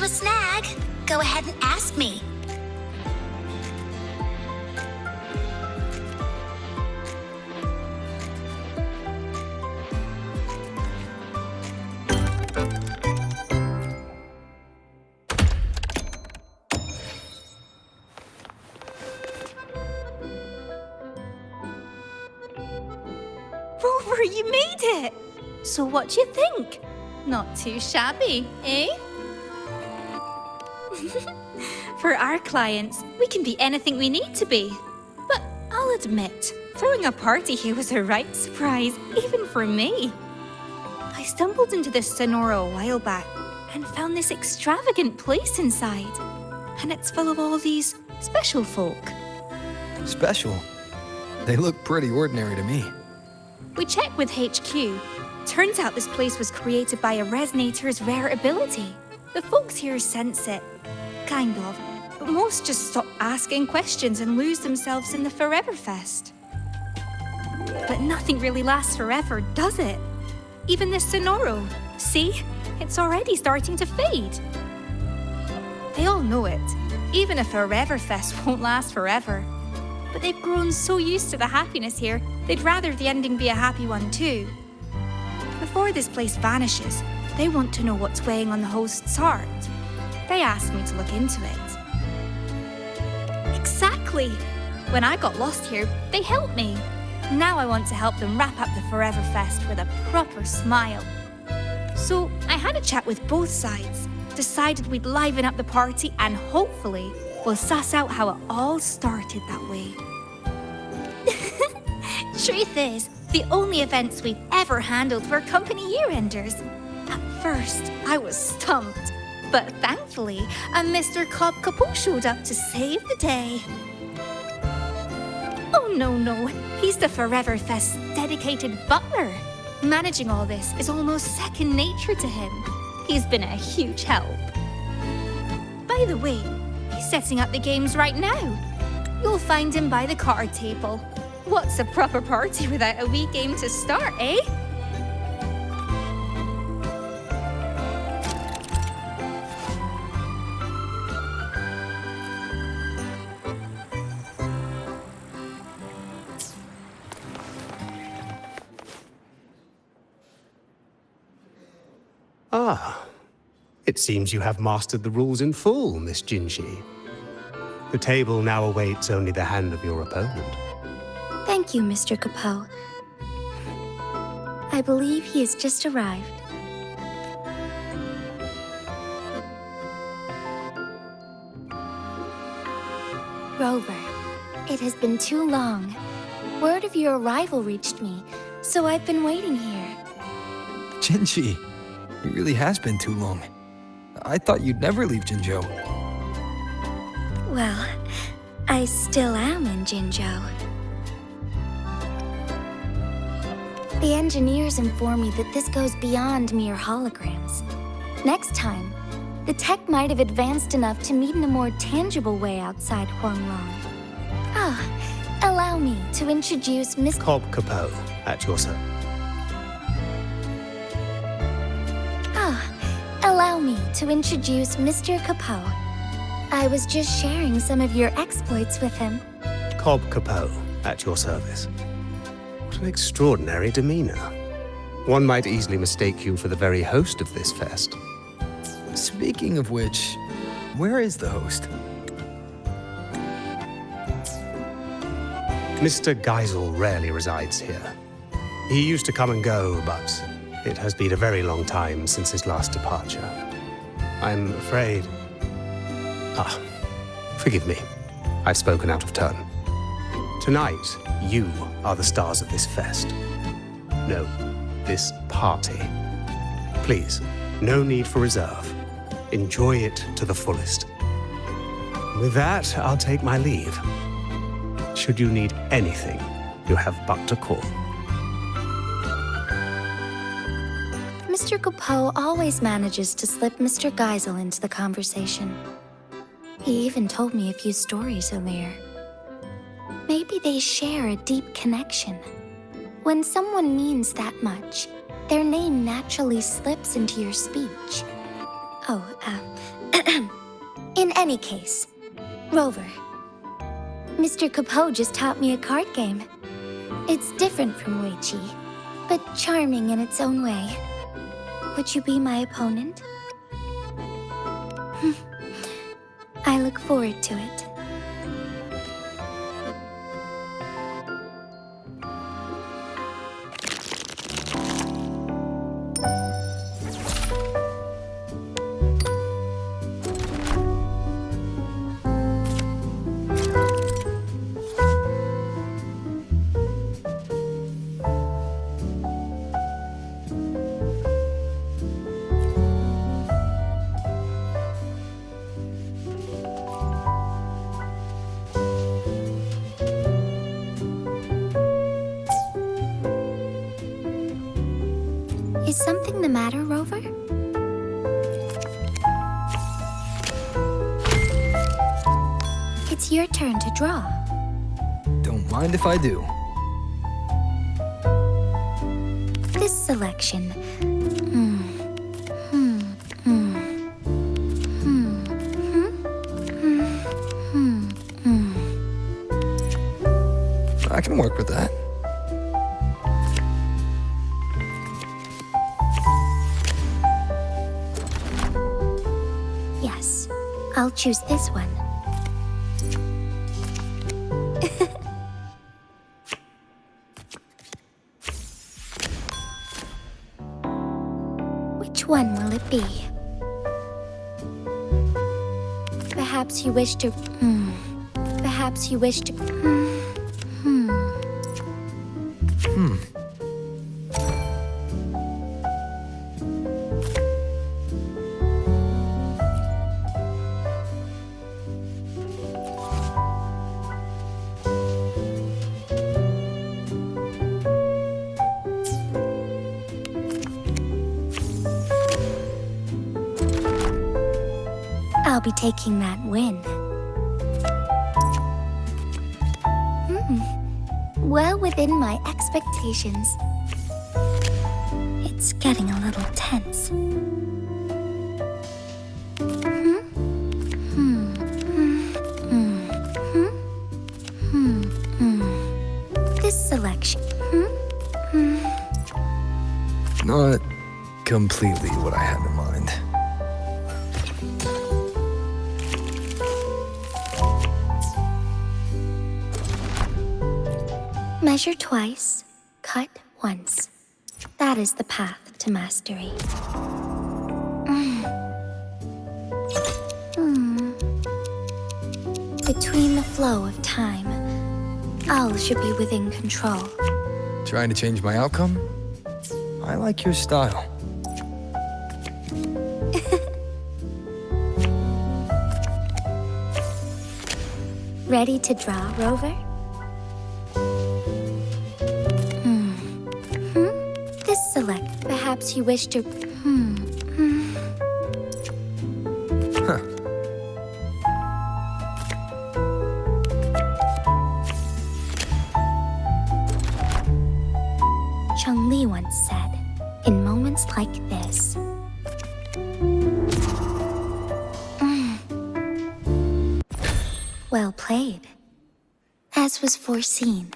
a snag, go ahead and ask me. Rover, you made it! So what do you think? Not too shabby, eh? For our clients, we can be anything we need to be. But I'll admit, throwing a party here was a right surprise, even for me. I stumbled into this Sonora a while back and found this extravagant place inside. And it's full of all these special folk. Special? They look pretty ordinary to me. We checked with HQ. Turns out this place was created by a resonator's rare ability. The folks here sense it. Kind of. But most just stop asking questions and lose themselves in the Foreverfest. But nothing really lasts forever, does it? Even this Sonoro. See? It's already starting to fade. They all know it. Even a Foreverfest won't last forever. But they've grown so used to the happiness here, they'd rather the ending be a happy one too. Before this place vanishes, they want to know what's weighing on the host's heart. They asked me to look into it. Exactly! When I got lost here, they helped me. Now I want to help them wrap up the Foreverfest with a proper smile. So I had a chat with both sides, decided we'd liven up the party, and hopefully we'll suss out how it all started that way. Truth is, the only events we've ever handled were company year-enders. At first, I was stumped, but thankfully, a Mr. Cobb Copo showed up to save the day. Oh no, he's the Foreverfest's dedicated butler. Managing all this is almost second nature to him. He's been a huge help. By the way, he's setting up the games right now. You'll find him by the card table. What's a proper party without a wee game to start, eh? Ah, it seems you have mastered the rules in full, Miss Jinhsi. The table now awaits only the hand of your opponent. Thank you, Mr. Copo. I believe he has just arrived. Rover, it has been too long. Word of your arrival reached me, so I've been waiting here. Jinhsi, it really has been too long. I thought you'd never leave Jinzhou. Well, I still am in Jinzhou. The engineers inform me that this goes beyond mere holograms. Next time, the tech might have advanced enough to meet in a more tangible way outside Huanglong. Allow me to introduce Miss Cobb Copo, at your service. Allow me to introduce Mr. Copo. I was just sharing some of your exploits with him. Cobb Copo, at your service. What an extraordinary demeanor. One might easily mistake you for the very host of this fest. Speaking of which, where is the host? Mr. Geisel rarely resides here. He used to come and go, but it has been a very long time since his last departure. I'm afraid... forgive me. I've spoken out of turn. Tonight, you are the stars of this fest. No, this party. Please, no need for reserve. Enjoy it to the fullest. With that, I'll take my leave. Should you need anything, you have but to call. Mr. Copo always manages to slip Mr. Geisel into the conversation. He even told me a few stories earlier. Maybe they share a deep connection. When someone means that much, their name naturally slips into your speech. In any case, Rover, Mr. Copo just taught me a card game. It's different from Weiqi, but charming in its own way. Would you be my opponent? I look forward to it. Is something the matter, Rover? It's your turn to draw. Don't mind if I do. This selection. I can work with that. Yes, I'll choose this one. Which one will it be? Perhaps you wish to... Perhaps you wish to... I'll be taking that win. Well within my expectations. It's getting a little tense. This selection. Not completely what I have in mind. Measure twice, cut once. That is the path to mastery. Between the flow of time, all should be within control. Trying to change my outcome? I like your style. Ready to draw, Rover? This select. Perhaps you wish to... Huh. Cheng-Li once said, in moments like this... Well played. As was foreseen.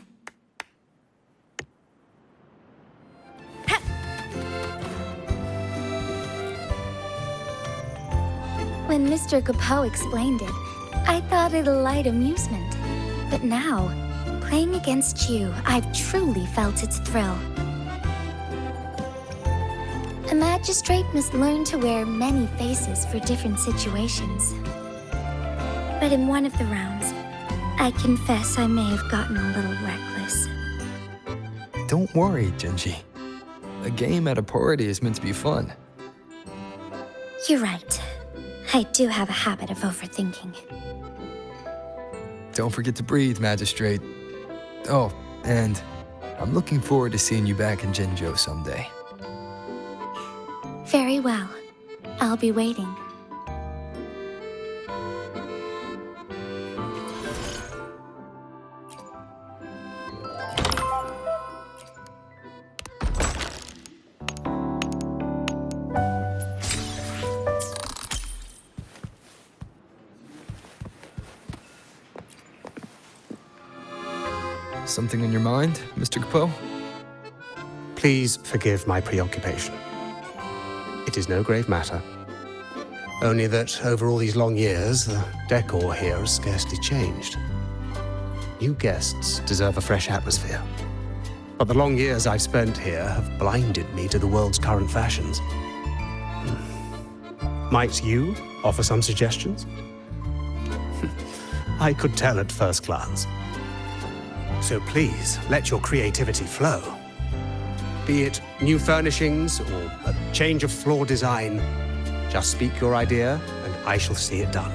When Mr. Copo explained it, I thought it a light amusement. But now, playing against you, I've truly felt its thrill. A magistrate must learn to wear many faces for different situations. But in one of the rounds, I confess I may have gotten a little reckless. Don't worry, Jinhsi. A game at a party is meant to be fun. You're right. I do have a habit of overthinking. Don't forget to breathe, Magistrate. Oh, and I'm looking forward to seeing you back in Jinzhou someday. Very well. I'll be waiting. Something on your mind, Mr. Copo? Please forgive my preoccupation. It is no grave matter. Only that over all these long years, the decor here has scarcely changed. New guests deserve a fresh atmosphere. But the long years I've spent here have blinded me to the world's current fashions. Might you offer some suggestions? I could tell at first glance. So please, let your creativity flow. Be it new furnishings or a change of floor design, just speak your idea and I shall see it done.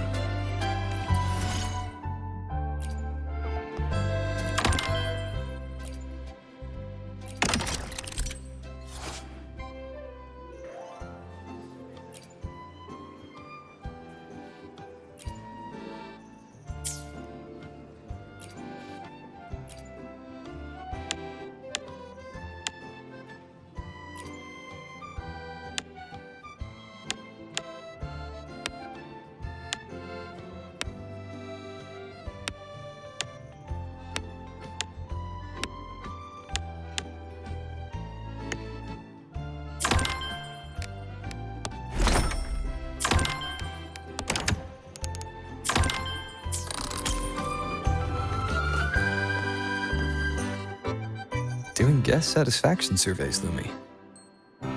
Doing guest satisfaction surveys, Lumi.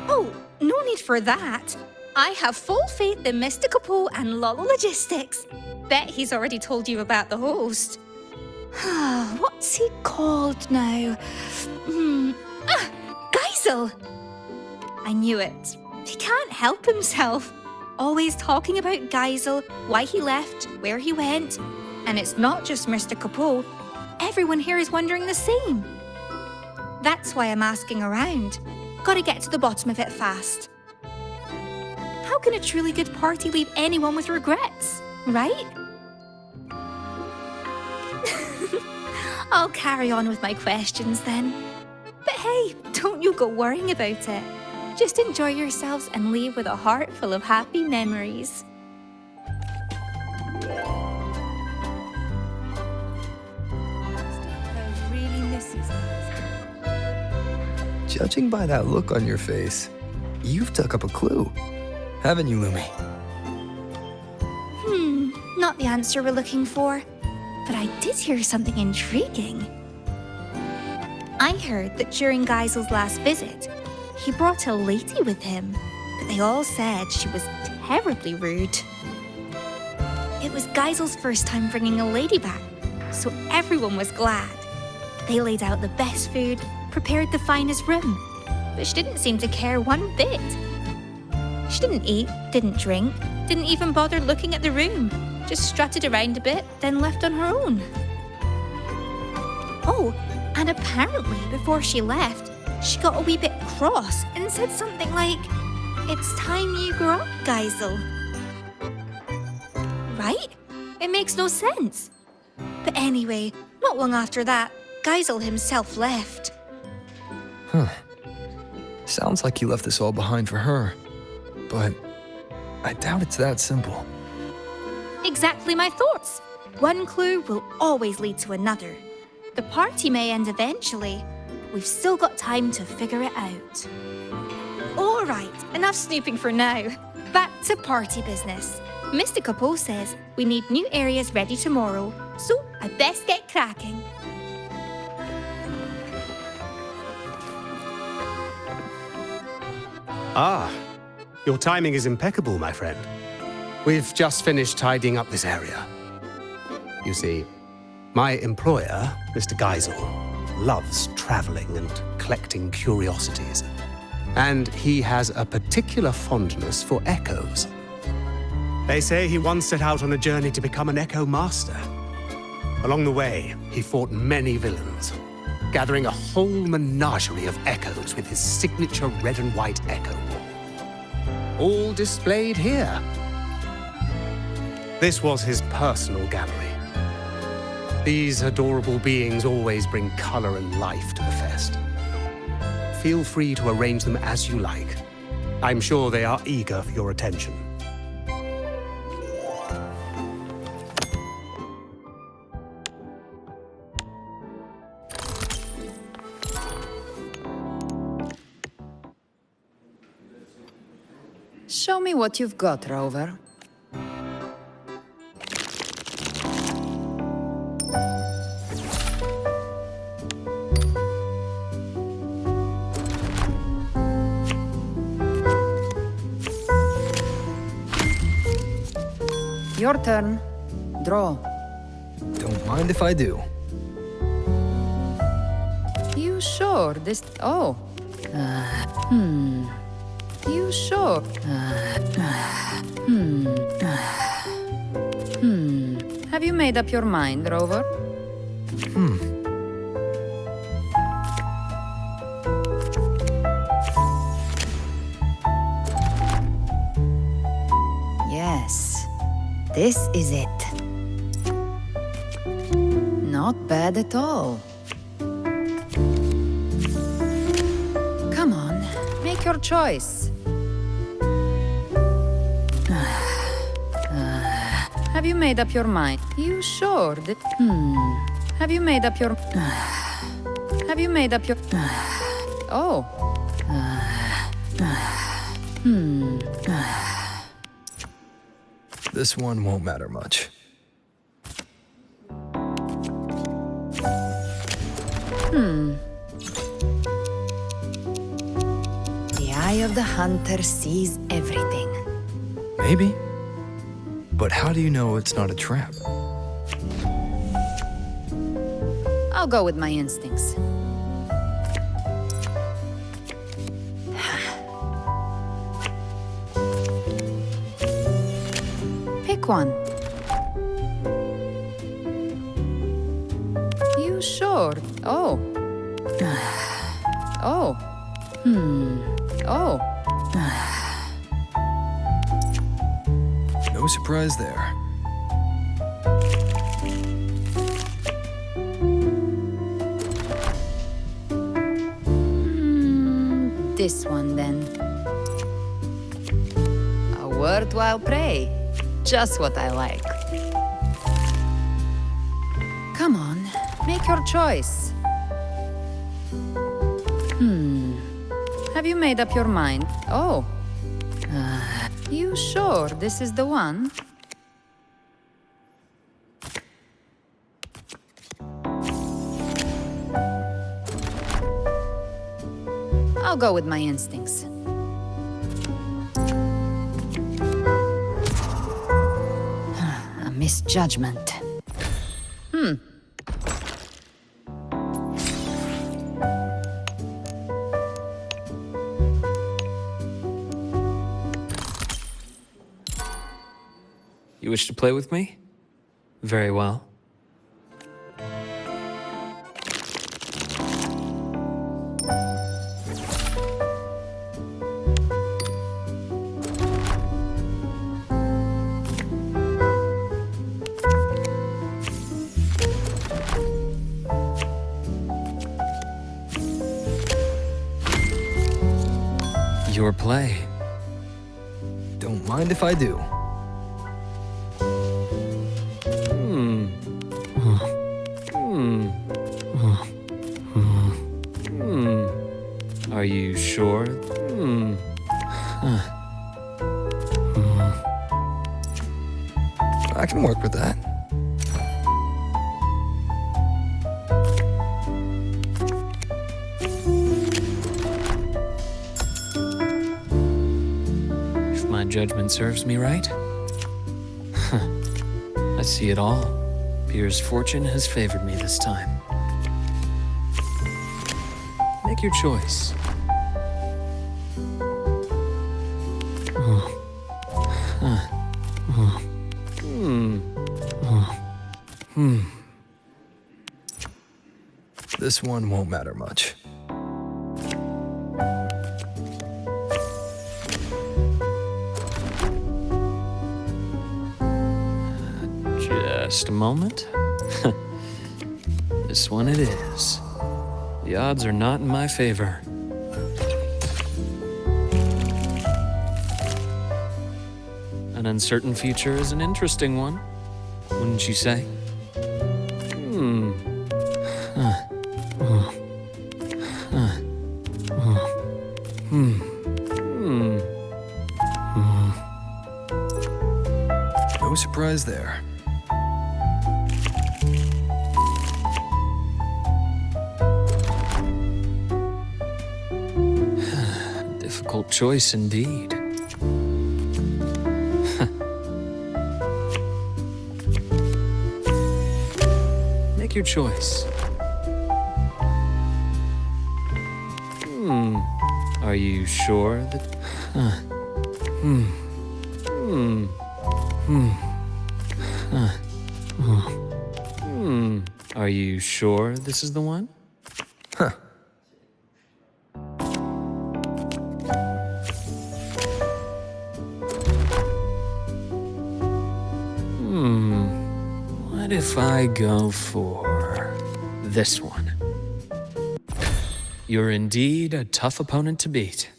Oh, no need for that. I have full faith in Mr. Copo and Lollo Logistics. Bet he's already told you about the host. What's he called now? Geisel! I knew it. He can't help himself. Always talking about Geisel, why he left, where he went. And it's not just Mr. Copo. Everyone here is wondering the same. That's why I'm asking around. Gotta get to the bottom of it fast. How can a truly good party leave anyone with regrets, right? I'll carry on with my questions then. But hey, don't you go worrying about it. Just enjoy yourselves and leave with a heart full of happy memories. Really misses us. Judging by that look on your face, you've took up a clue. Haven't you, Lumi? Not the answer we're looking for. But I did hear something intriguing. I heard that during Geisel's last visit, he brought a lady with him, but they all said she was terribly rude. It was Geisel's first time bringing a lady back, so everyone was glad. They laid out the best food, prepared the finest room, but she didn't seem to care one bit. She didn't eat, didn't drink, didn't even bother looking at the room, just strutted around a bit, then left on her own. Oh, and apparently before she left, she got a wee bit cross and said something like, "It's time you grew up, Geisel." Right? It makes no sense. But anyway, not long after that, Geisel himself left. Sounds like you left this all behind for her. But I doubt it's that simple. Exactly my thoughts. One clue will always lead to another. The party may end eventually, but we've still got time to figure it out. All right, enough snooping for now. Back to party business. Mr. Copo says we need new areas ready tomorrow, so I best get cracking. Ah, your timing is impeccable, my friend. We've just finished tidying up this area. You see, my employer, Mr. Geisel, loves traveling and collecting curiosities. And he has a particular fondness for echoes. They say he once set out on a journey to become an echo master. Along the way, he fought many villains, gathering a whole menagerie of echoes with his signature red and white echo ball. All displayed here. This was his personal gallery. These adorable beings always bring color and life to the fest. Feel free to arrange them as you like. I'm sure they are eager for your attention. Show me what you've got, Rover. Your turn. Draw. Don't mind if I do. You sure this... Oh. You sure? Have you made up your mind, Rover? Yes. This is it. Not bad at all. Come on, make your choice. Have you made up your mind? You sure that... Have you made up your... Have you made up your... Oh. This one won't matter much. The eye of the hunter sees everything. Maybe. But how do you know it's not a trap? I'll go with my instincts. Pick one. You sure? Oh. Oh. Oh. No surprise there. This one, then. A worthwhile prey. Just what I like. Come on, make your choice. Have you made up your mind? Oh. You sure this is the one? I'll go with my instincts. A misjudgment. You wish to play with me? Very well. Your play. Don't mind if I do. Are you sure? I can work with that. If my judgment serves me right. I see it all. Pierre's fortune has favored me this time. Make your choice. This one won't matter much. Just a moment. This one it is. The odds are not in my favor. An uncertain future is an interesting one, wouldn't you say? surprise there. Difficult choice indeed. Make your choice. Are you sure that... Are you sure this is the one? Huh. What if I go for this one? You're indeed a tough opponent to beat.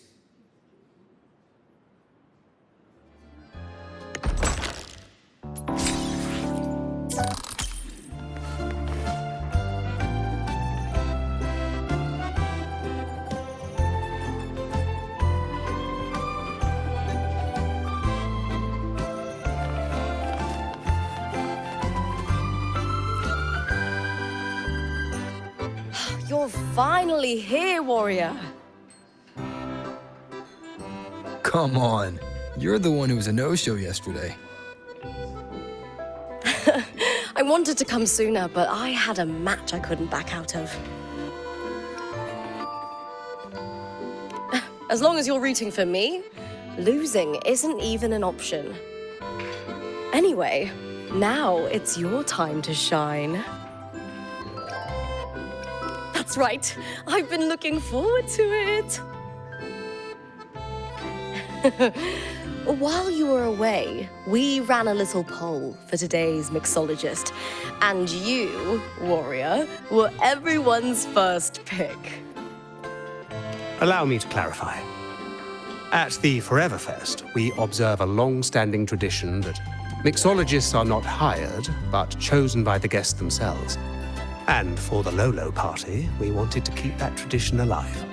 You're finally here, warrior. Come on. You're the one who was a no-show yesterday. I wanted to come sooner, but I had a match I couldn't back out of. As long as you're rooting for me, losing isn't even an option. Anyway, now it's your time to shine. That's right. I've been looking forward to it. While you were away, we ran a little poll for today's mixologist, and you, warrior, were everyone's first pick. Allow me to clarify. At the Forever Fest, we observe a long-standing tradition that mixologists are not hired, but chosen by the guests themselves. And for the Lollo party, we wanted to keep that tradition alive.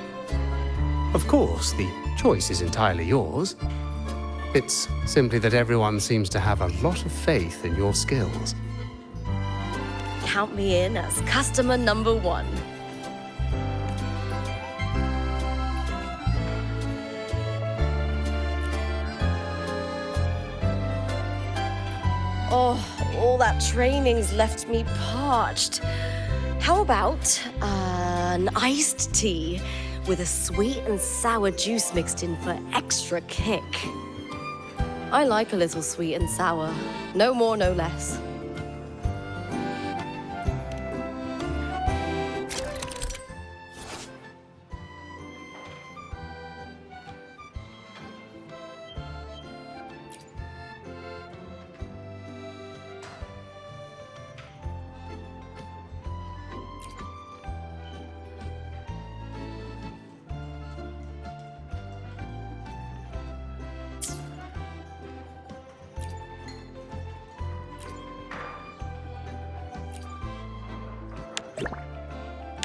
Of course, the choice is entirely yours. It's simply that everyone seems to have a lot of faith in your skills. Count me in as customer number one. Oh, all that training's left me parched. How about an iced tea with a sweet and sour juice mixed in for extra kick? I like a little sweet and sour. No more, no less.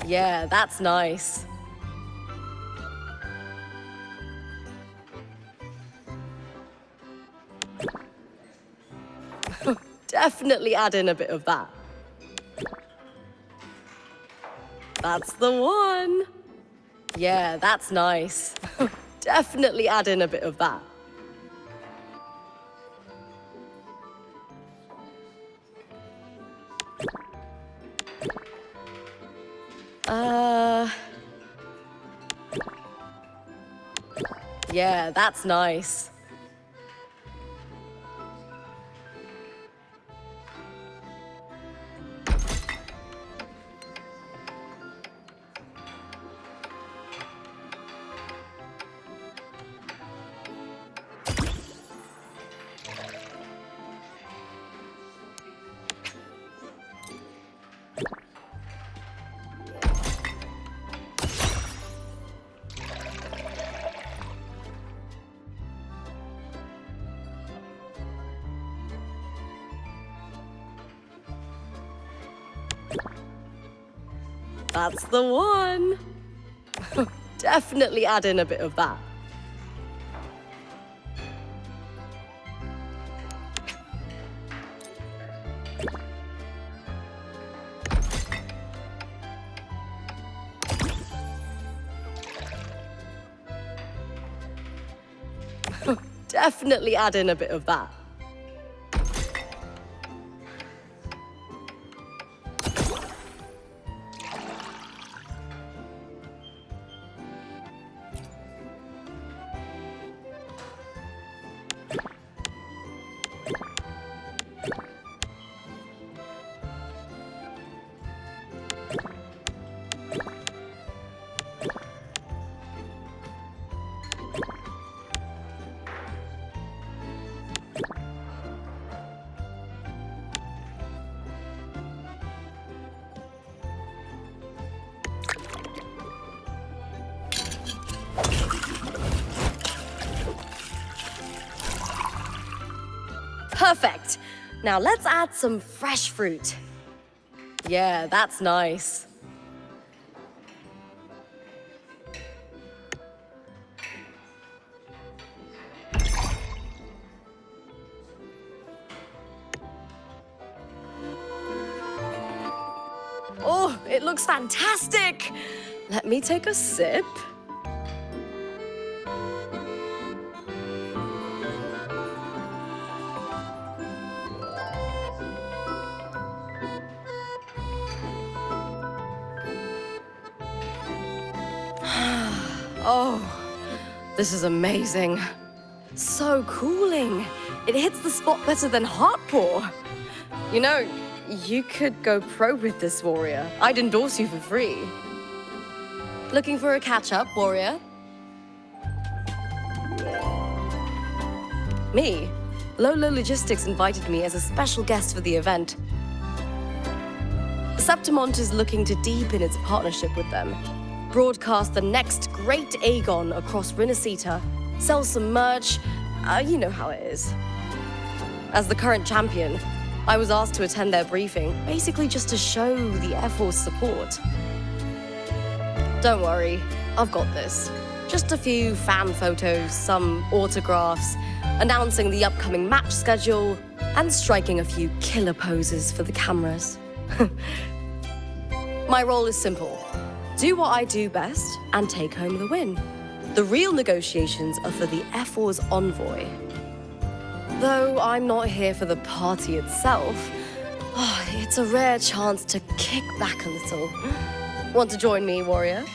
Yeah, that's nice. Definitely add in a bit of that. That's the one. Yeah, that's nice. Definitely add in a bit of that. Yeah, that's nice. That's the one. Definitely add in a bit of that. Definitely add in a bit of that. Perfect. Now let's add some fresh fruit. Yeah, that's nice. Oh, it looks fantastic. Let me take a sip. Oh, this is amazing. So cooling. It hits the spot better than heart pour. You know, you could go pro with this, warrior. I'd endorse you for free. Looking for a catch-up, warrior? Me? Lollo Logistics invited me as a special guest for the event. Septimont is looking to deepen its partnership with them. Broadcast the next great Aegon across Rinascita, sell some merch, you know how it is. As the current champion, I was asked to attend their briefing, basically just to show the Air Force support. Don't worry, I've got this. Just a few fan photos, some autographs, announcing the upcoming match schedule, and striking a few killer poses for the cameras. My role is simple. Do what I do best and take home the win. The real negotiations are for the F4's envoy. Though I'm not here for the party itself, it's a rare chance to kick back a little. Want to join me, warrior?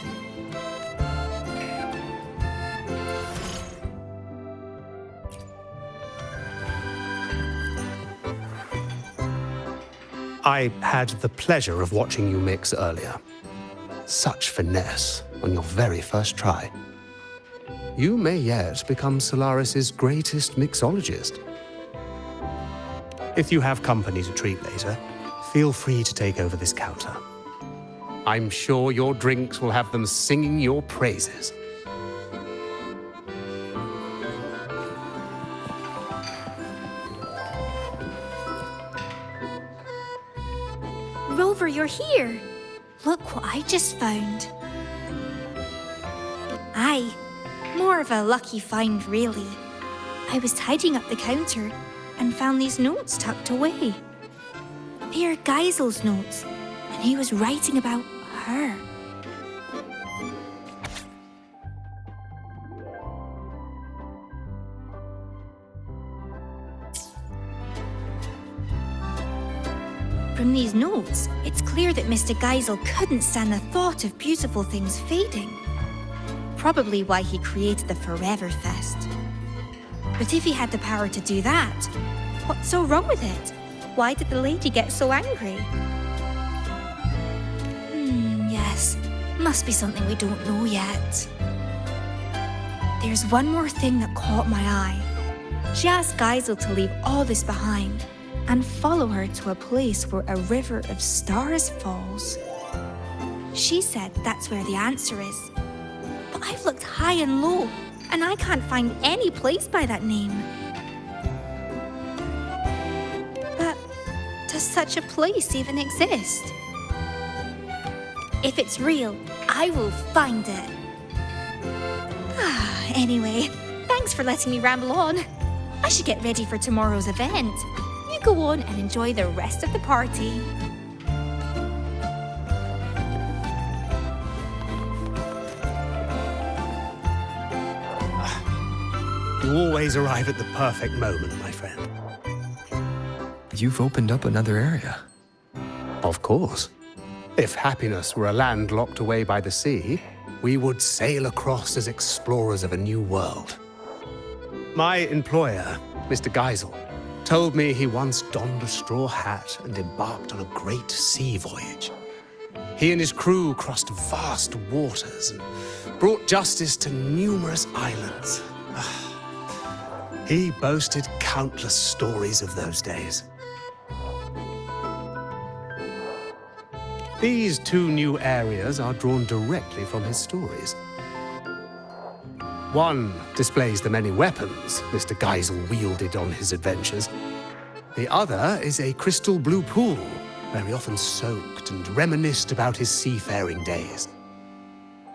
I had the pleasure of watching you mix earlier. Such finesse on your very first try. You may yet become Solaris's greatest mixologist. If you have company to treat later, feel free to take over this counter. I'm sure your drinks will have them singing your praises. Rover, you're here. Look what I just found. Aye, more of a lucky find, really. I was tidying up the counter and found these notes tucked away. They are Geisel's notes, and he was writing about her. From these notes, it's clear that Mr. Geisel couldn't stand the thought of beautiful things fading. Probably why he created the Forever Fest. But if he had the power to do that, what's so wrong with it? Why did the lady get so angry? Yes, must be something we don't know yet. There's one more thing that caught my eye. She asked Geisel to leave all this behind and follow her to a place where a river of stars falls. She said that's where the answer is. But I've looked high and low, and I can't find any place by that name. But does such a place even exist? If it's real, I will find it. Anyway, thanks for letting me ramble on. I should get ready for tomorrow's event. You go on and enjoy the rest of the party. You always arrive at the perfect moment, my friend. You've opened up another area. Of course. If happiness were a land locked away by the sea, we would sail across as explorers of a new world. My employer, Mr. Geisel, told me he once donned a straw hat and embarked on a great sea voyage. He and his crew crossed vast waters and brought justice to numerous islands. He boasted countless stories of those days. These two new areas are drawn directly from his stories. One displays the many weapons Mr. Geisel wielded on his adventures. The other is a crystal blue pool, where he often soaked and reminisced about his seafaring days.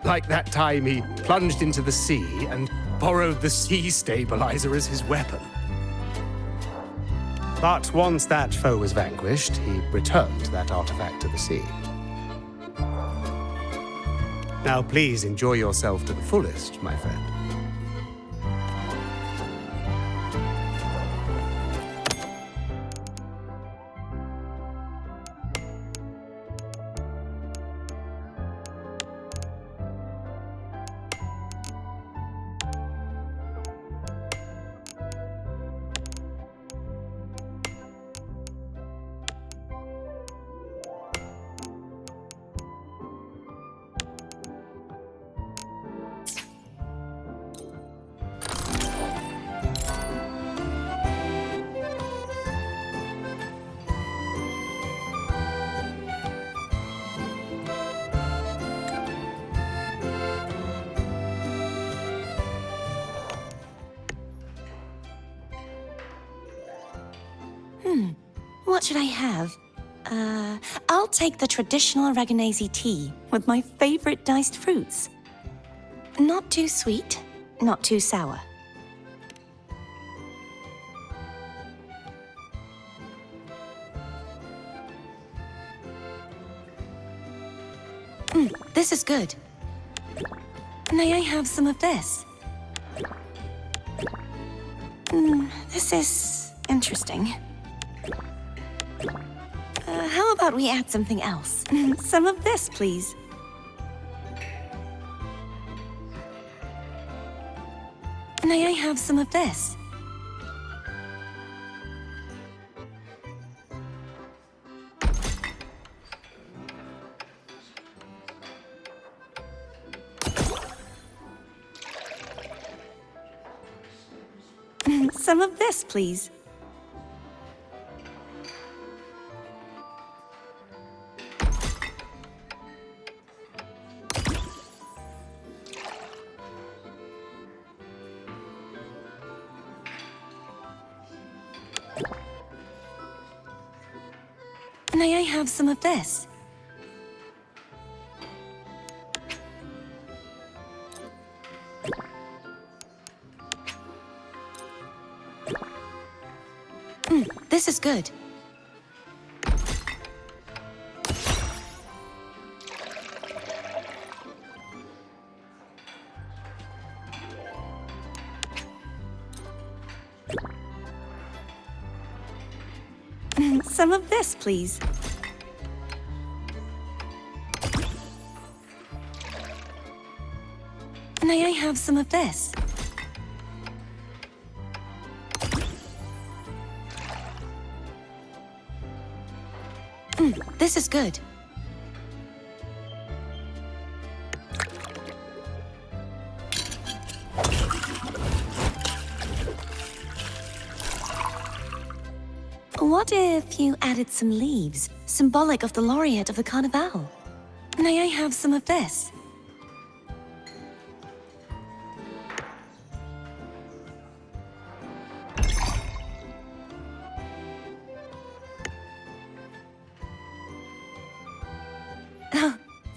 Like that time he plunged into the sea and borrowed the sea stabilizer as his weapon. But once that foe was vanquished, he returned that artifact to the sea. Now please enjoy yourself to the fullest, my friend. What should I have? I'll take the traditional Aragonese tea with my favorite diced fruits. Not too sweet, not too sour. This is good. May I have some of this? This is interesting. How about we add something else? Some of this, please. May I have some of this? Some of this, please. May I have some of this? This is good. Some of this, please. May I have some of this? This is good. What if you added some leaves, symbolic of the laureate of the Carnival? May I have some of this?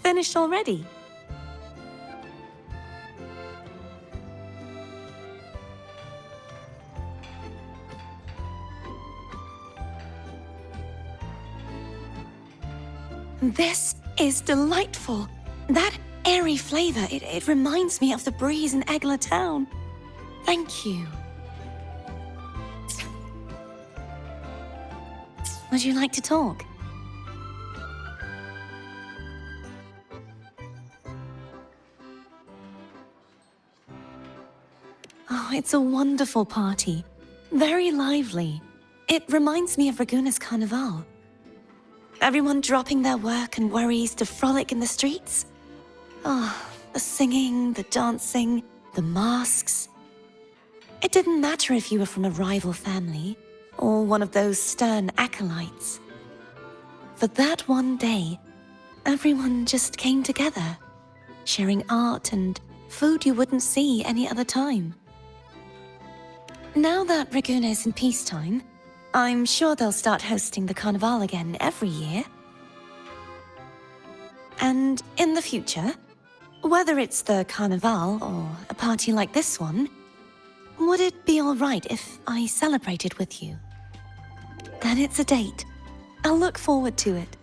Finished already? This is delightful. That airy flavor, it reminds me of the breeze in Egla town. Thank you. Would you like to talk? Oh, it's a wonderful party. Very lively. It reminds me of Raguna's Carnival. Everyone dropping their work and worries to frolic in the streets. Oh, the singing, the dancing, the masks. It didn't matter if you were from a rival family or one of those stern acolytes. For that one day, everyone just came together, sharing art and food you wouldn't see any other time. Now that Raguna is in peacetime, I'm sure they'll start hosting the Carnival again every year. And in the future, whether it's the Carnival or a party like this one, would it be all right if I celebrated with you? Then it's a date. I'll look forward to it.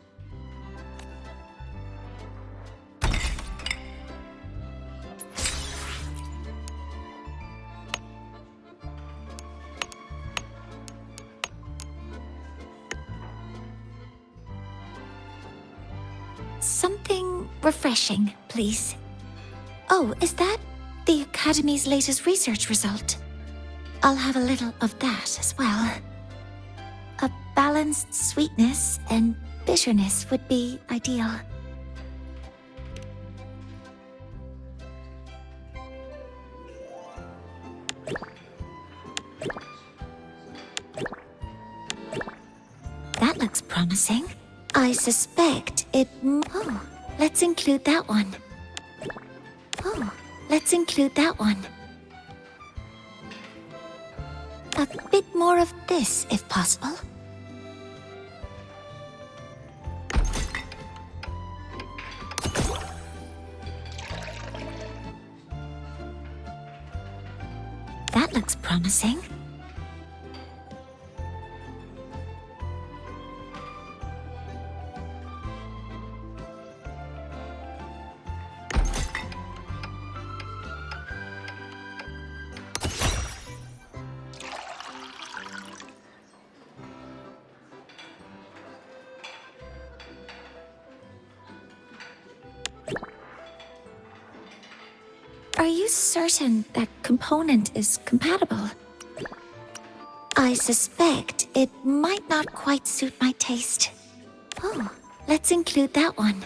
Something refreshing, please. Oh, is that the Academy's latest research result? I'll have a little of that as well. A balanced sweetness and bitterness would be ideal. That looks promising. I suspect it... Oh, let's include that one. Oh, let's include that one. A bit more of this, if possible. That looks promising. Are you certain that component is compatible? I suspect it might not quite suit my taste. Oh, let's include that one.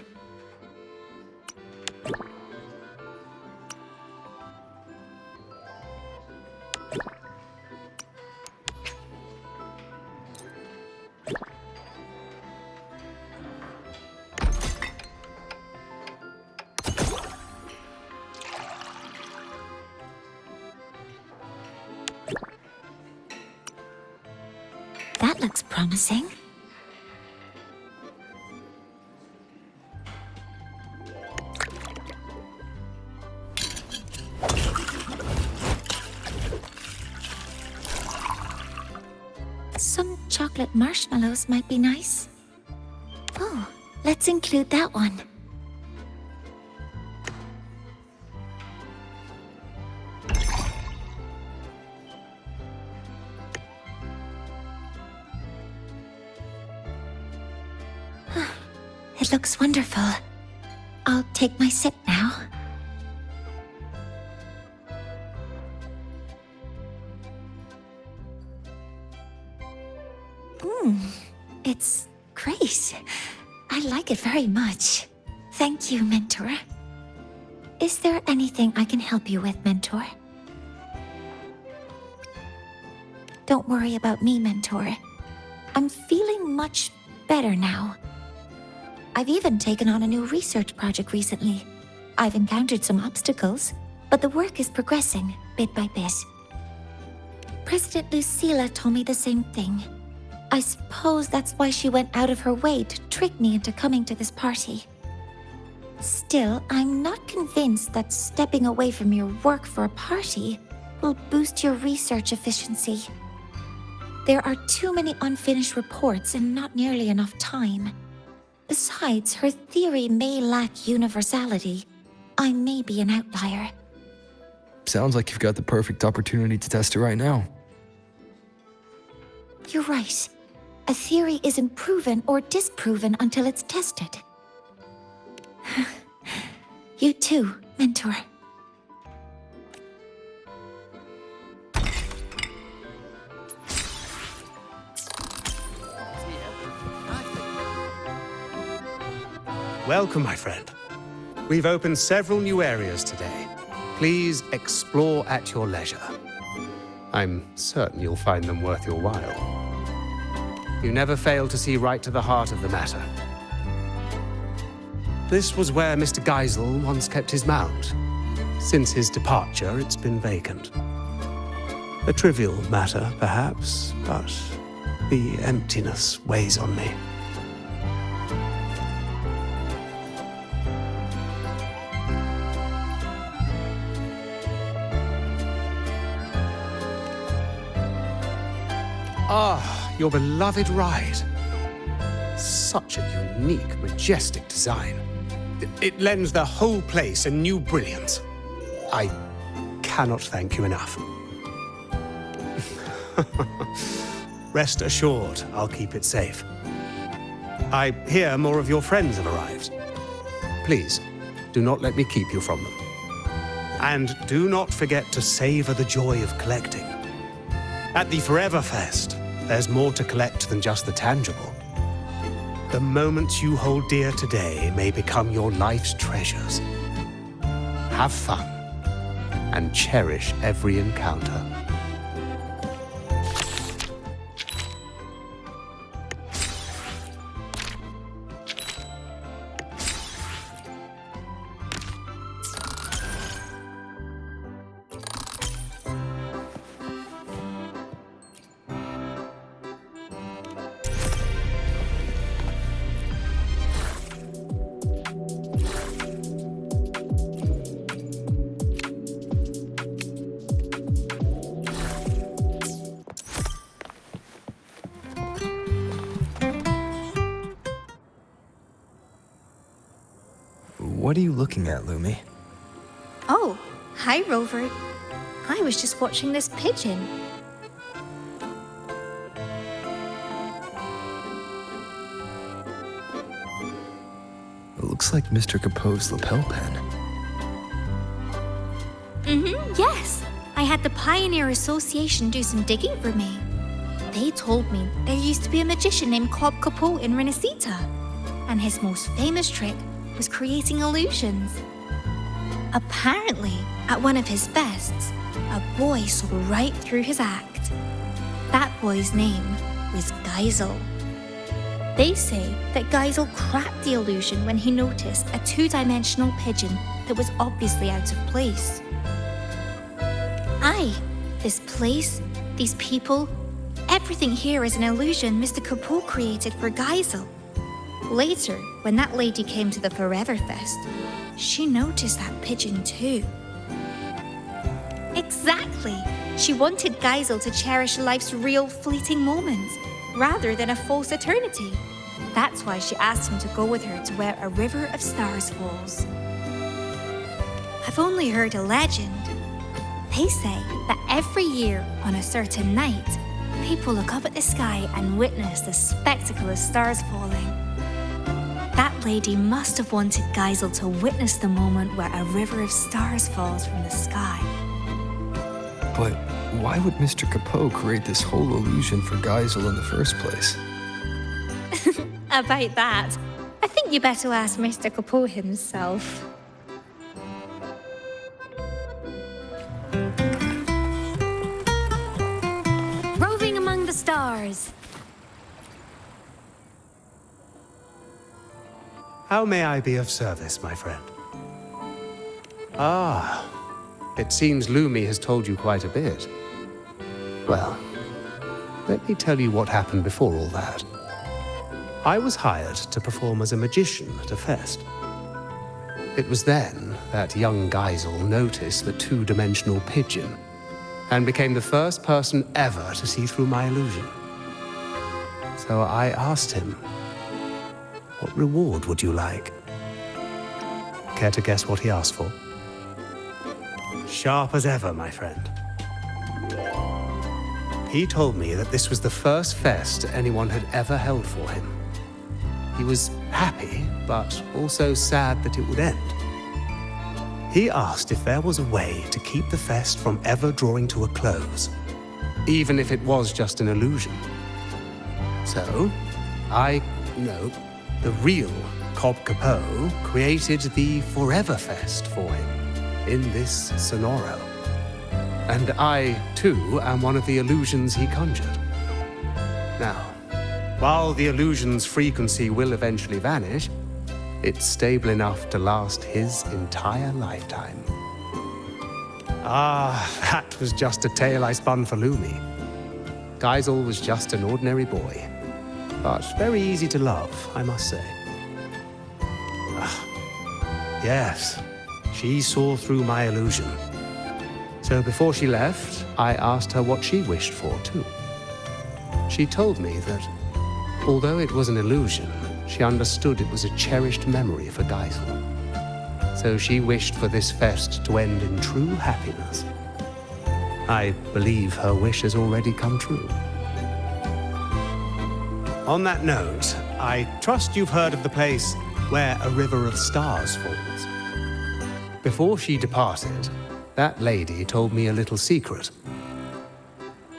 That looks promising. Some chocolate marshmallows might be nice. Oh, let's include that one. It looks wonderful. I'll take my sip now. It's great. I like it very much. Thank you, Mentor. Is there anything I can help you with, Mentor? Don't worry about me, Mentor. I'm feeling much better now. I've even taken on a new research project recently. I've encountered some obstacles, but the work is progressing bit by bit. President Lucilla told me the same thing. I suppose that's why she went out of her way to trick me into coming to this party. Still, I'm not convinced that stepping away from your work for a party will boost your research efficiency. There are too many unfinished reports and not nearly enough time. Besides, her theory may lack universality. I may be an outlier. Sounds like you've got the perfect opportunity to test it right now. You're right. A theory isn't proven or disproven until it's tested. You too, Mentor. Welcome, my friend. We've opened several new areas today. Please explore at your leisure. I'm certain you'll find them worth your while. You never fail to see right to the heart of the matter. This was where Mr. Geisel once kept his mount. Since his departure, it's been vacant. A trivial matter, perhaps, but the emptiness weighs on me. Ah, your beloved ride. Such a unique, majestic design. It lends the whole place a new brilliance. I cannot thank you enough. Rest assured, I'll keep it safe. I hear more of your friends have arrived. Please, do not let me keep you from them. And do not forget to savor the joy of collecting. At the Forever Fest, there's more to collect than just the tangible. The moments you hold dear today may become your life's treasures. Have fun and cherish every encounter. What are you looking at, Lumi? Oh, hi, Rover. I was just watching this pigeon. It looks like Mr. Copo's lapel pin. Yes. I had the Pioneer Association do some digging for me. They told me there used to be a magician named Cobb Copo in Renacita, and his most famous trick was creating illusions. Apparently, at one of his fests, a boy saw right through his act. That boy's name was Geisel. They say that Geisel cracked the illusion when he noticed a two-dimensional pigeon that was obviously out of place. Aye, this place, these people, everything here is an illusion Mr. Copo created for Geisel. Later, when that lady came to the Forever Fest, she noticed that pigeon too. Exactly! She wanted Geisel to cherish life's real fleeting moments, rather than a false eternity. That's why she asked him to go with her to where a river of stars falls. I've only heard a legend. They say that every year on a certain night, people look up at the sky and witness the spectacle of stars falling. That lady must have wanted Geisel to witness the moment where a river of stars falls from the sky. But why would Mr. Copo create this whole illusion for Geisel in the first place? About that, I think you better ask Mr. Copo himself. Roving among the stars. How may I be of service, my friend? Ah, it seems Lumi has told you quite a bit. Well, let me tell you what happened before all that. I was hired to perform as a magician at a fest. It was then that young Geisel noticed the two-dimensional pigeon and became the first person ever to see through my illusion. So I asked him, What reward would you like? Care to guess what he asked for? Sharp as ever, my friend. He told me that this was the first fest anyone had ever held for him. He was happy, but also sad that it would end. He asked if there was a way to keep the fest from ever drawing to a close, even if it was just an illusion. So, the real Cobb Copo created the Forever Fest for him in this Sonoro. And I, too, am one of the illusions he conjured. Now, while the illusion's frequency will eventually vanish, it's stable enough to last his entire lifetime. That was just a tale I spun for Lumi. Geisel was just an ordinary boy, but very easy to love, I must say. Yes, she saw through my illusion. So before she left, I asked her what she wished for, too. She told me that, although it was an illusion, she understood it was a cherished memory for Geisel. So she wished for this fest to end in true happiness. I believe her wish has already come true. On that note, I trust you've heard of the place where a river of stars falls. Before she departed, that lady told me a little secret.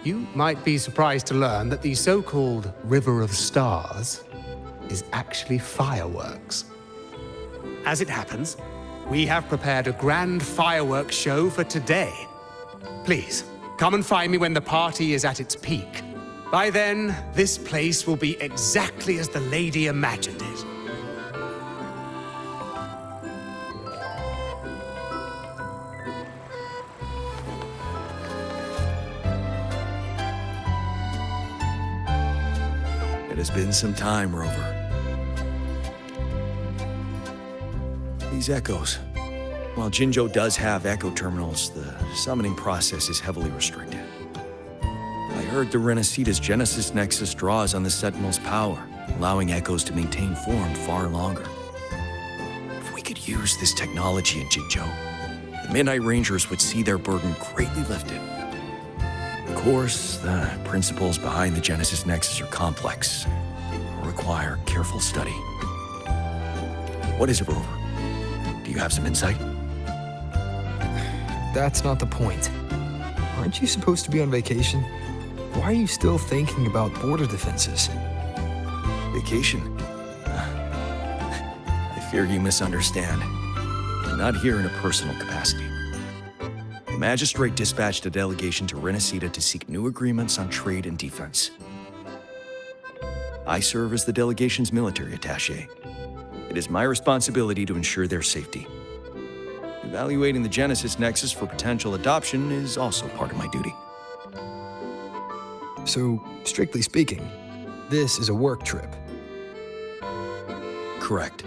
You might be surprised to learn that the so-called River of Stars is actually fireworks. As it happens, we have prepared a grand fireworks show for today. Please, come and find me when the party is at its peak. By then, this place will be exactly as the lady imagined it. It has been some time, Rover. These echoes. While Jinzhou does have echo terminals, the summoning process is heavily restricted. I heard the Renacita's Genesis Nexus draws on the Sentinel's power, allowing echoes to maintain form far longer. If we could use this technology in Jinzhou, the Midnight Rangers would see their burden greatly lifted. Of course, the principles behind the Genesis Nexus are complex, require careful study. What is it, Rover? Do you have some insight? That's not the point. Aren't you supposed to be on vacation? Why are you still thinking about border defenses? Vacation? I fear you misunderstand. I'm not here in a personal capacity. The Magistrate dispatched a delegation to Renacita to seek new agreements on trade and defense. I serve as the delegation's military attaché. It is my responsibility to ensure their safety. Evaluating the Genesis Nexus for potential adoption is also part of my duty. So, strictly speaking, this is a work trip. Correct.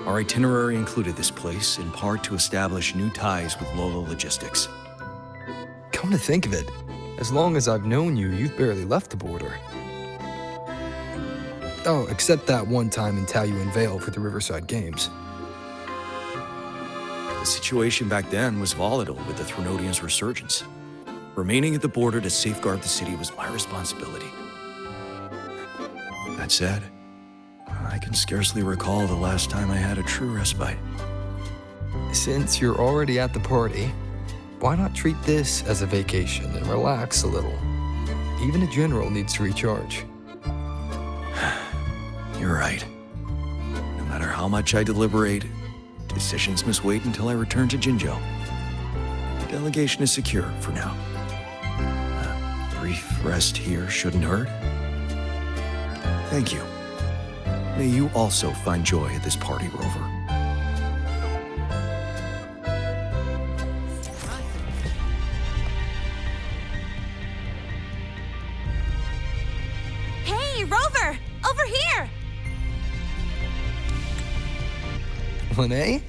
Our itinerary included this place, in part to establish new ties with Lollo Logistics. Come to think of it, as long as I've known you, you've barely left the border. Oh, except that one time in Taoyuan Vale for the Riverside Games. The situation back then was volatile with the Threnodians' resurgence. Remaining at the border to safeguard the city was my responsibility. That said, I can scarcely recall the last time I had a true respite. Since you're already at the party, why not treat this as a vacation and relax a little? Even a general needs to recharge. You're right. No matter how much I deliberate, decisions must wait until I return to Jinzhou. The delegation is secure for now. A brief rest here shouldn't hurt. Thank you. May you also find joy at this party, Rover. Hey, Rover! Over here! Lynae?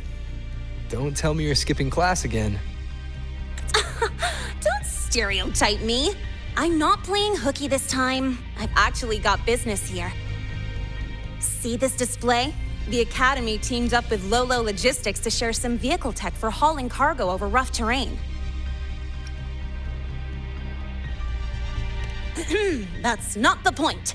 Don't tell me you're skipping class again. Don't stereotype me. I'm not playing hooky this time. I've actually got business here. See this display? The Academy teamed up with Lollo Logistics to share some vehicle tech for hauling cargo over rough terrain. That's not the point.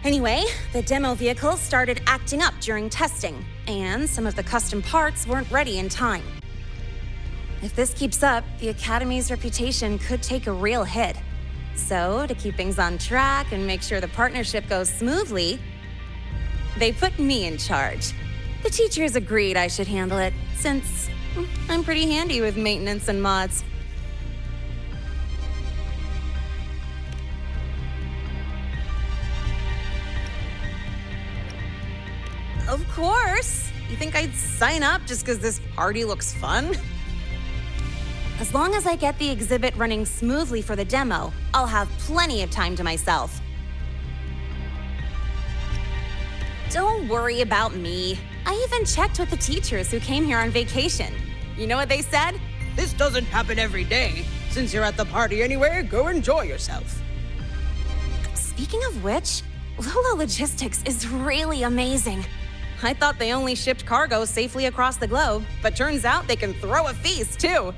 Anyway, the demo vehicles started acting up during testing, and some of the custom parts weren't ready in time. If this keeps up, the Academy's reputation could take a real hit. So, to keep things on track and make sure the partnership goes smoothly, they put me in charge. The teachers agreed I should handle it, since I'm pretty handy with maintenance and mods. Of course! You think I'd sign up just because this party looks fun? As long as I get the exhibit running smoothly for the demo, I'll have plenty of time to myself. Don't worry about me. I even checked with the teachers who came here on vacation. You know what they said? This doesn't happen every day. Since you're at the party anyway, go enjoy yourself. Speaking of which, Lollo Logistics is really amazing. I thought they only shipped cargo safely across the globe, but turns out they can throw a feast too.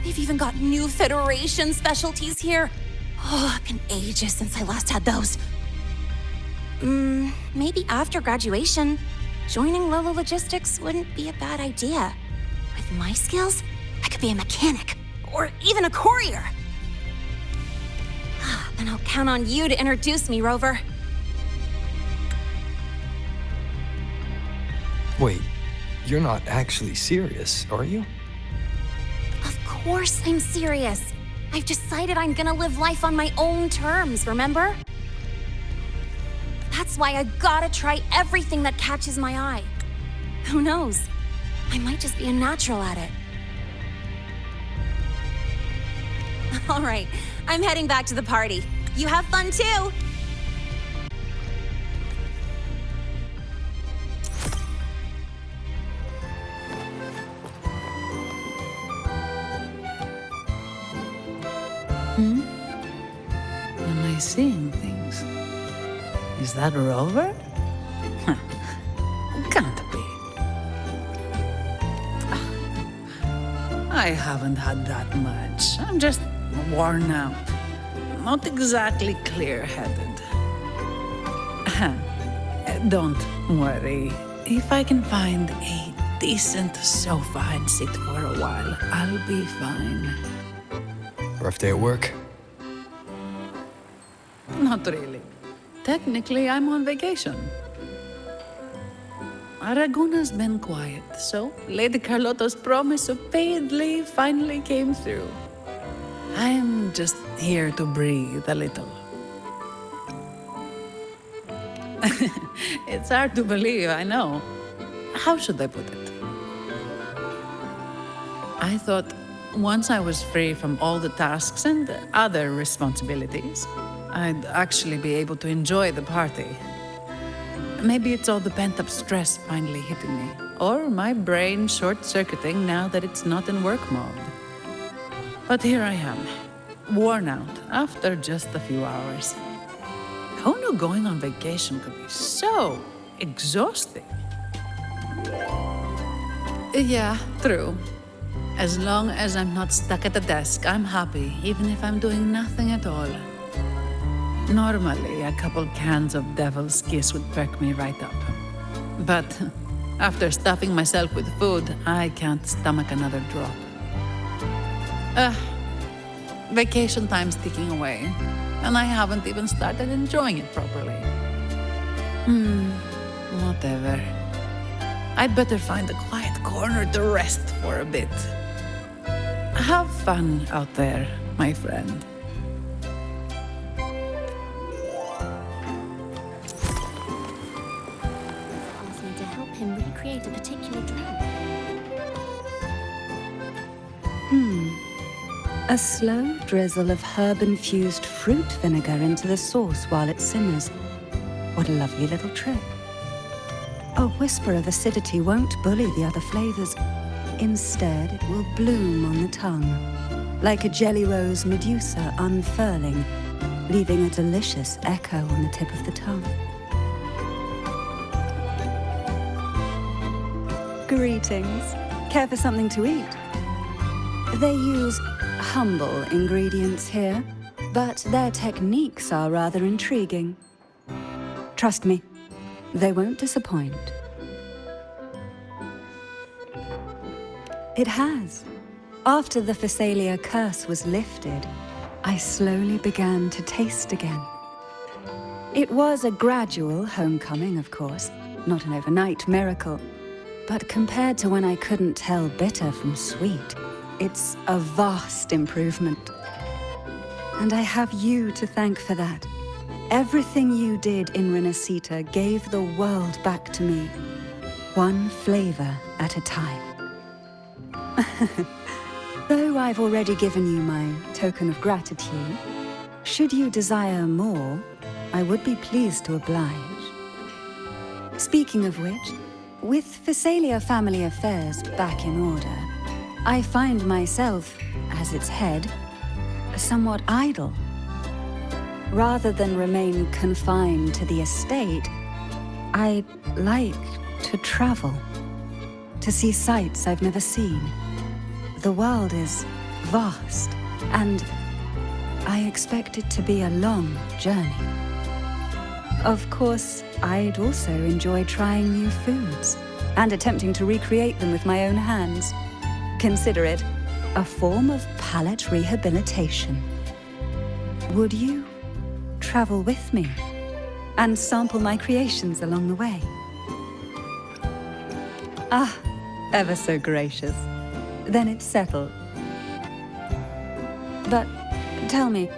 They've even got new Federation specialties here. Oh, it's been ages since I last had those. Maybe after graduation, joining Lollo Logistics wouldn't be a bad idea. With my skills, I could be a mechanic, or even a courier. Then I'll count on you to introduce me, Rover. Wait, you're not actually serious, are you? Of course I'm serious. I've decided I'm gonna live life on my own terms, remember? That's why I gotta try everything that catches my eye. Who knows? I might just be a natural at it. All right, I'm heading back to the party. You have fun too! Am I seeing things? Is that Rover? Huh. Can't be. I haven't had that much. I'm just worn out. Not exactly clear-headed. Don't worry. If I can find a decent sofa and sit for a while, I'll be fine. Rough day at work? Not really. Technically, I'm on vacation. Aragona's been quiet, so Lady Carlotta's promise of paid leave finally came through. I'm just here to breathe a little. It's hard to believe, I know. How should I put it? I thought once I was free from all the tasks and other responsibilities, I'd actually be able to enjoy the party. Maybe it's all the pent-up stress finally hitting me, or my brain short-circuiting now that it's not in work mode. But here I am, worn out after just a few hours. Who knew going on vacation could be so exhausting? Yeah, true. As long as I'm not stuck at the desk, I'm happy, even if I'm doing nothing at all. Normally, a couple cans of Devil's Kiss would perk me right up. But after stuffing myself with food, I can't stomach another drop. Vacation time's ticking away, and I haven't even started enjoying it properly. Whatever. I'd better find a quiet corner to rest for a bit. Have fun out there, my friend. Asked me to help him recreate a particular drink. A slow drizzle of herb-infused fruit vinegar into the sauce while it simmers. What a lovely little trick. A whisper of acidity won't bully the other flavors. Instead, it will bloom on the tongue, like a jelly rose medusa unfurling, leaving a delicious echo on the tip of the tongue. Greetings. Care for something to eat? They use humble ingredients here, but their techniques are rather intriguing. Trust me, they won't disappoint. It has. After the Phasalia curse was lifted, I slowly began to taste again. It was a gradual homecoming, of course, not an overnight miracle. But compared to when I couldn't tell bitter from sweet, it's a vast improvement. And I have you to thank for that. Everything you did in Renacita gave the world back to me, one flavor at a time. Though I've already given you my token of gratitude, should you desire more, I would be pleased to oblige. Speaking of which, with Phasalia family affairs back in order, I find myself, as its head, somewhat idle. Rather than remain confined to the estate, I'd like to travel, to see sights I've never seen. The world is vast, and I expect it to be a long journey. Of course, I'd also enjoy trying new foods and attempting to recreate them with my own hands. Consider it a form of palate rehabilitation. Would you travel with me and sample my creations along the way? Ah, ever so gracious. Then it's settled. But tell me,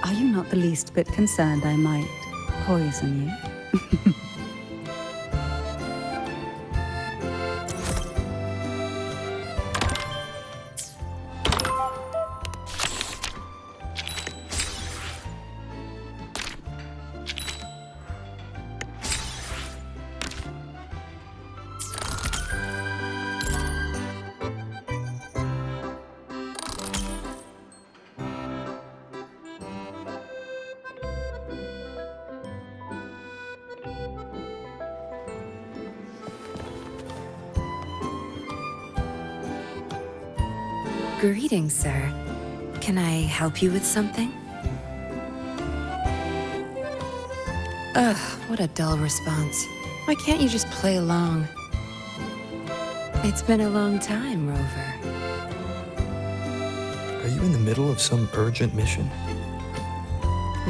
are you not the least bit concerned I might poison you? Greetings, sir. Can I help you with something? Ugh, what a dull response. Why can't you just play along? It's been a long time, Rover. Are you in the middle of some urgent mission?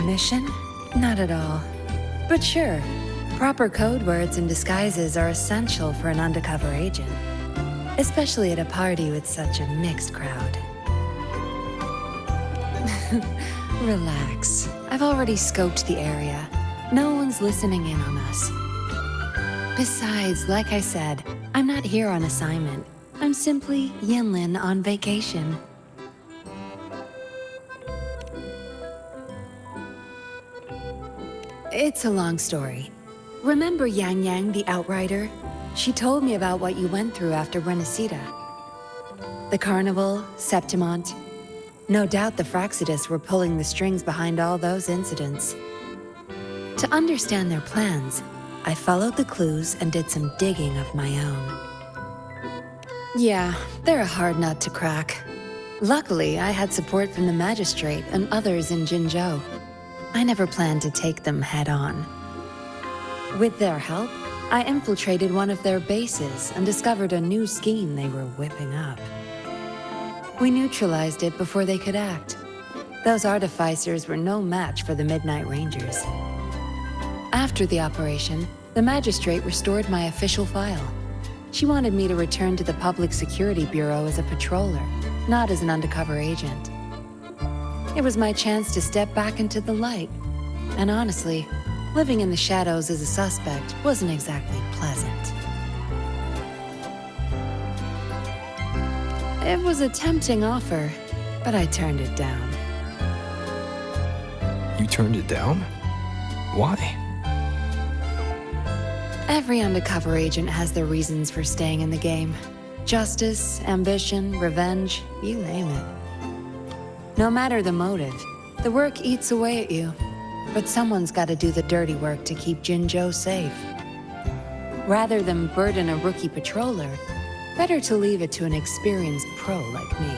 Mission? Not at all. But sure, proper code words and disguises are essential for an undercover agent. Especially at a party with such a mixed crowd. Relax. I've already scoped the area. No one's listening in on us. Besides, like I said, I'm not here on assignment. I'm simply Yinlin on vacation. It's a long story. Remember Yang Yang, the Outrider? She told me about what you went through after Renacita. The Carnival, Septimont. No doubt the Fraxidus were pulling the strings behind all those incidents. To understand their plans, I followed the clues and did some digging of my own. Yeah, they're a hard nut to crack. Luckily, I had support from the Magistrate and others in Jinzhou. I never planned to take them head-on. With their help, I infiltrated one of their bases and discovered a new scheme they were whipping up. We neutralized it before they could act. Those artificers were no match for the Midnight Rangers. After the operation, the Magistrate restored my official file. She wanted me to return to the Public Security Bureau as a patroller, not as an undercover agent. It was my chance to step back into the light. And honestly, living in the shadows as a suspect wasn't exactly pleasant. It was a tempting offer, but I turned it down. You turned it down? Why? Every undercover agent has their reasons for staying in the game. Justice, ambition, revenge, you name it. No matter the motive, the work eats away at you. But someone's got to do the dirty work to keep Jinzhou safe. Rather than burden a rookie patroller, better to leave it to an experienced pro like me.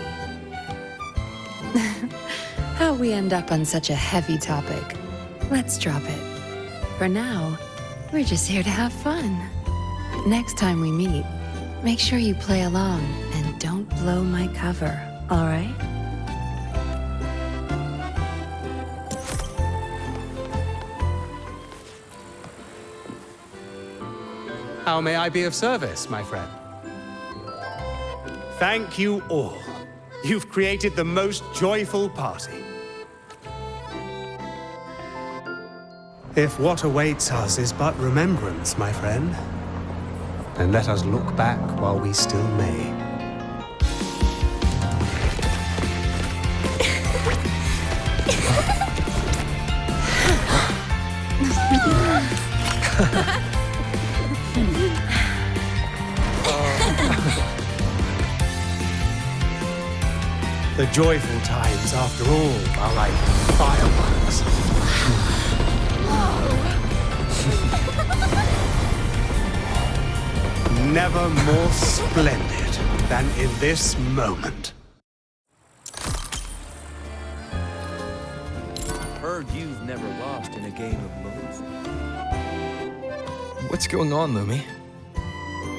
How we end up on such a heavy topic. Let's drop it. For now, we're just here to have fun. Next time we meet, make sure you play along and don't blow my cover, all right? How may I be of service, my friend? Thank you all. You've created the most joyful party. If what awaits us is but remembrance, my friend, then let us look back while we still may. The joyful times, after all, are like fireworks. Never more splendid than in this moment. Heard you've never lost in a game of moves. What's going on, Lumi?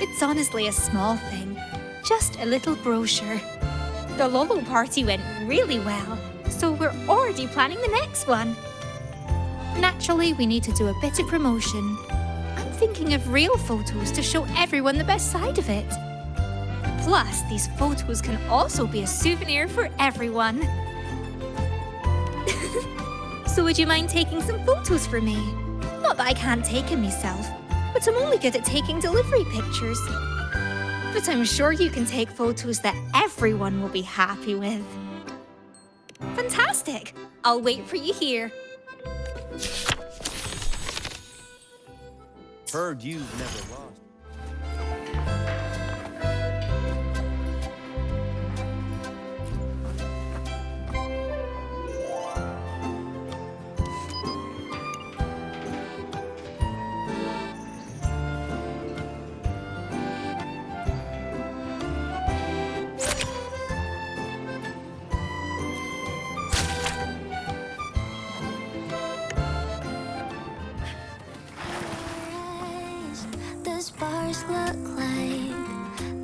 It's honestly a small thing. Just a little brochure. The Lollo party went really well, so we're already planning the next one. Naturally, we need to do a bit of promotion. I'm thinking of real photos to show everyone the best side of it. Plus, these photos can also be a souvenir for everyone. So would you mind taking some photos for me? Not that I can't take them myself, but I'm only good at taking delivery pictures. But I'm sure you can take photos that everyone will be happy with. Fantastic! I'll wait for you here. Heard you've never lost. Stars look like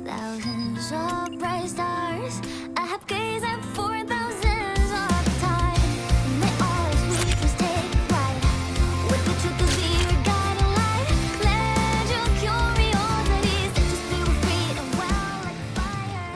thousands of bright stars. I have gazed at for thousands of time. May all sweetness take flight. With the truth to be your guiding light. Let your curiosity set your spirit free and well like fire.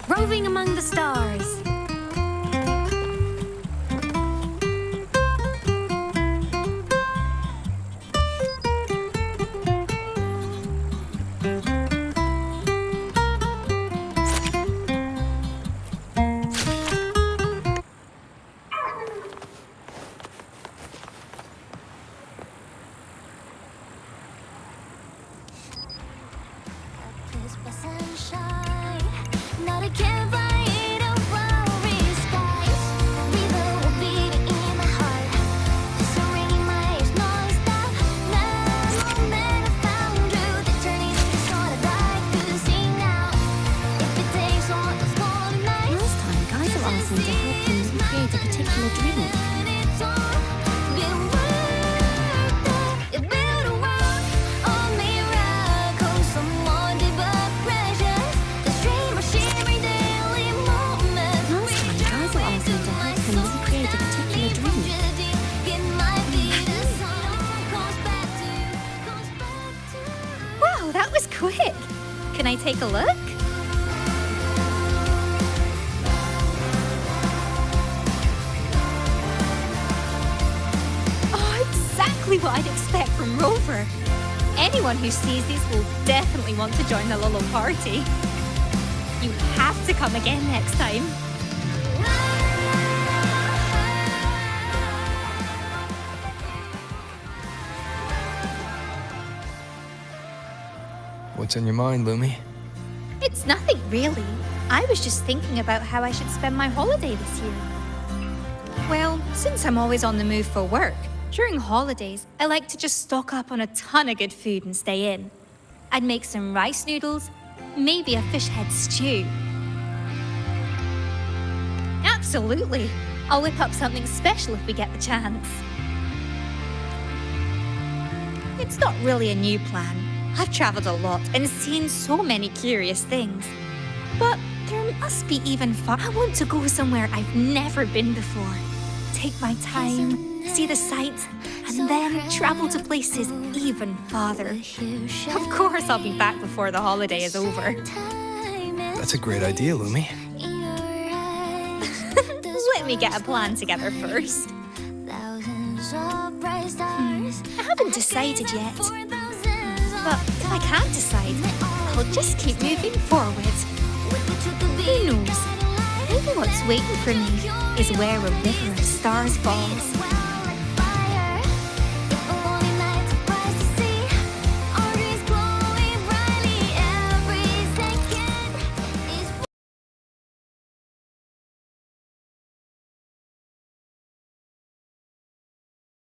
Roving among the stars. Kissed by sunshine, not a campfire of flowery skies. River will beat in my heart, serene my ears non-stop. Now moment I found truth, eternity is what I'd like to see now. If it takes all the small nights. Last time, Geisel asked me to help him create a particular drink. Wow, that was quick. Can I take a look? exactly what I'd expect from Rover. Anyone who sees these will definitely want to join the Lollo party. You have to come again next time. What's on your mind, Lumi? It's nothing really. I was just thinking about how I should spend my holiday this year. Well, since I'm always on the move for work, during holidays, I like to just stock up on a ton of good food and stay in. I'd make some rice noodles, maybe a fish head stew. Absolutely. I'll whip up something special if we get the chance. It's not really a new plan. I've traveled a lot and seen so many curious things. But there must be even far. I want to go somewhere I've never been before. Take my time, see the sights, and then travel to places even farther. Of course, I'll be back before the holiday is over. That's a great idea, Lumi. Let me get a plan together first. I haven't decided yet. But if I can't decide, I'll just keep moving forward. Who knows? Maybe what's waiting for me is where a river of stars falls.